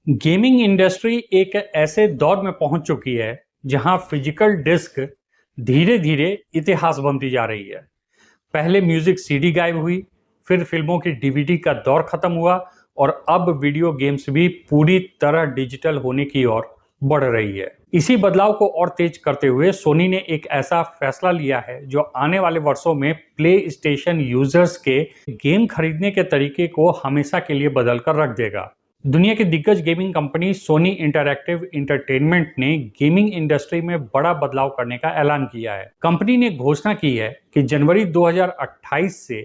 Gaming industry एक ऐसे दौर में पहुंच चुकी है जहां फिजिकल डिस्क धीरे धीरे इतिहास बनती जा रही है। पहले म्यूजिक सीडी गायब हुई, फिर फिल्मों की डीवीडी का दौर खत्म हुआ और अब वीडियो गेम्स भी पूरी तरह डिजिटल होने की ओर बढ़ रही है। इसी बदलाव को और तेज करते हुए सोनी ने एक ऐसा फैसला लिया है जो आने वाले वर्षों में प्ले स्टेशन यूजर्स के गेम खरीदने के तरीके को हमेशा के लिए बदल कर रख देगा। दुनिया की दिग्गज gaming company Sony interactive entertainment ने गेमिंग इंडस्ट्री में बड़ा बदलाव करने का ऐलान किया है। कंपनी ने घोषणा की है कि जनवरी 2028 से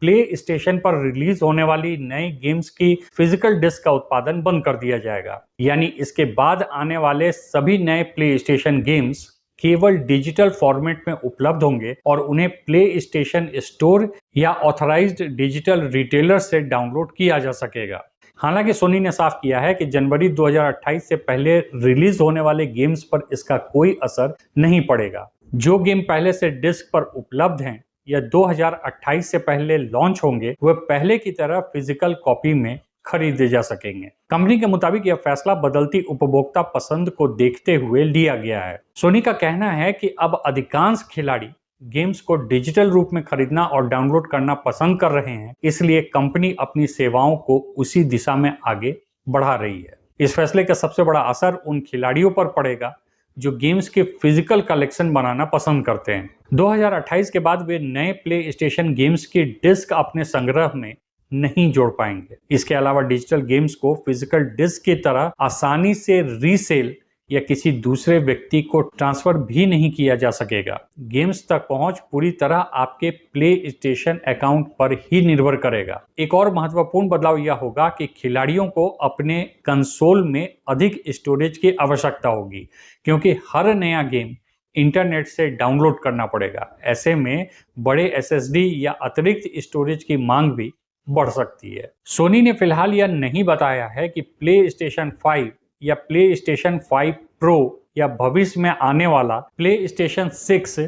प्ले स्टेशन पर रिलीज होने वाली नए गेम्स की फिजिकल डिस्क का उत्पादन बंद कर दिया जाएगा। यानी इसके बाद आने वाले सभी नए प्ले स्टेशन गेम्स केवल डिजिटल फॉर्मेट में उपलब्ध होंगे और उन्हें प्ले स्टेशन स्टोर या ऑथराइज्ड डिजिटल रिटेलर से डाउनलोड किया जा सकेगा। हालांकि सोनी ने साफ किया है कि जनवरी 2028 से पहले रिलीज होने वाले गेम्स पर इसका कोई असर नहीं पड़ेगा। जो गेम पहले से डिस्क पर उपलब्ध हैं या 2028 से पहले लॉन्च होंगे वह पहले की तरह फिजिकल कॉपी में खरीदे जा सकेंगे। कंपनी के मुताबिक यह फैसला बदलती उपभोक्ता पसंद को देखते हुए लिया गया है। सोनी का कहना है कि अब अधिकांश खिलाड़ी गेम्स को डिजिटल रूप में खरीदना और डाउनलोड करना पसंद कर रहे हैं, इसलिए कंपनी अपनी सेवाओं को उसी दिशा में आगे बढ़ा रही है। इस फैसले का सबसे बड़ा असर उन खिलाड़ियों पर पड़ेगा जो गेम्स के फिजिकल कलेक्शन बनाना पसंद करते हैं। 2028 के बाद वे नए प्ले स्टेशन गेम्स की डिस्क अपने संग्रह में नहीं जोड़ पाएंगे। इसके अलावा डिजिटल गेम्स को फिजिकल डिस्क की तरह आसानी से रीसेल या किसी दूसरे व्यक्ति को ट्रांसफर भी नहीं किया जा सकेगा। गेम्स तक पहुंच पूरी तरह आपके प्ले स्टेशन अकाउंट पर ही निर्भर करेगा। एक और महत्वपूर्ण बदलाव यह होगा कि खिलाड़ियों को अपने कंसोल में अधिक स्टोरेज की आवश्यकता होगी, क्योंकि हर नया गेम इंटरनेट से डाउनलोड करना पड़ेगा। ऐसे में बड़े SSD या अतिरिक्त स्टोरेज की मांग भी बढ़ सकती है। सोनी ने फिलहाल यह नहीं बताया है कि प्ले स्टेशन 5 या प्ले स्टेशन 5 प्रो या भविष्य में आने वाला प्ले स्टेशन 6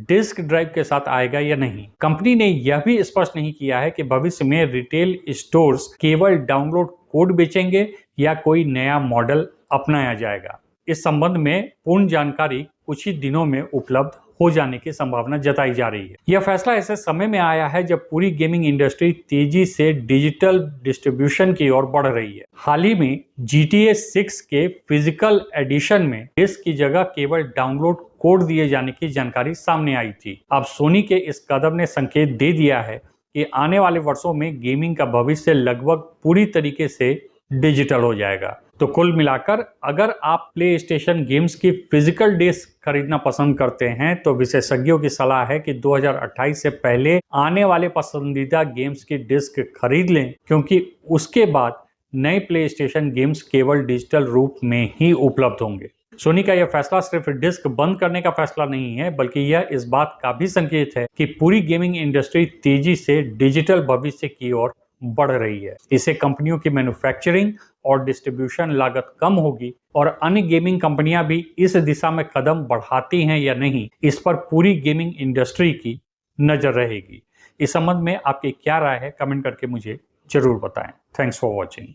डिस्क ड्राइव के साथ आएगा या नहीं। कंपनी ने यह भी स्पष्ट नहीं किया है कि भविष्य में रिटेल स्टोर्स केवल डाउनलोड कोड बेचेंगे या कोई नया मॉडल अपनाया जाएगा। इस संबंध में पूर्ण जानकारी कुछ ही दिनों में उपलब्ध हो जाने की संभावना जताई जा रही है। यह फैसला ऐसे समय में आया है जब पूरी गेमिंग इंडस्ट्री तेजी से डिजिटल डिस्ट्रीब्यूशन की ओर बढ़ रही है। हाल ही में GTA 6 के फिजिकल एडिशन में डिस्क की जगह केवल डाउनलोड कोड दिए जाने की जानकारी सामने आई थी। अब सोनी के इस कदम ने संकेत दे दिया है कि आने वाले वर्षों में गेमिंग का भविष्य लगभग पूरी तरीके से डिजिटल हो जाएगा। तो कुल मिलाकर अगर आप प्ले स्टेशन गेम्स की फिजिकल डिस्क खरीदना पसंद करते हैं तो विशेषज्ञों की सलाह है कि 2028 से पहले आने वाले पसंदीदा गेम्स की डिस्क खरीद लें, क्योंकि उसके बाद नए प्ले स्टेशन गेम्स केवल डिजिटल रूप में ही उपलब्ध होंगे। सोनी का यह फैसला सिर्फ डिस्क बंद करने का फैसला नहीं है, बल्कि यह इस बात का भी संकेत है कि पूरी गेमिंग इंडस्ट्री तेजी से डिजिटल भविष्य की ओर बढ़ रही है। इससे कंपनियों की मैन्युफैक्चरिंग और डिस्ट्रीब्यूशन लागत कम होगी और अन्य गेमिंग कंपनियां भी इस दिशा में कदम बढ़ाती हैं या नहीं, इस पर पूरी गेमिंग इंडस्ट्री की नजर रहेगी। इस संबंध में आपकी क्या राय है, कमेंट करके मुझे जरूर बताएं। Thanks for watching.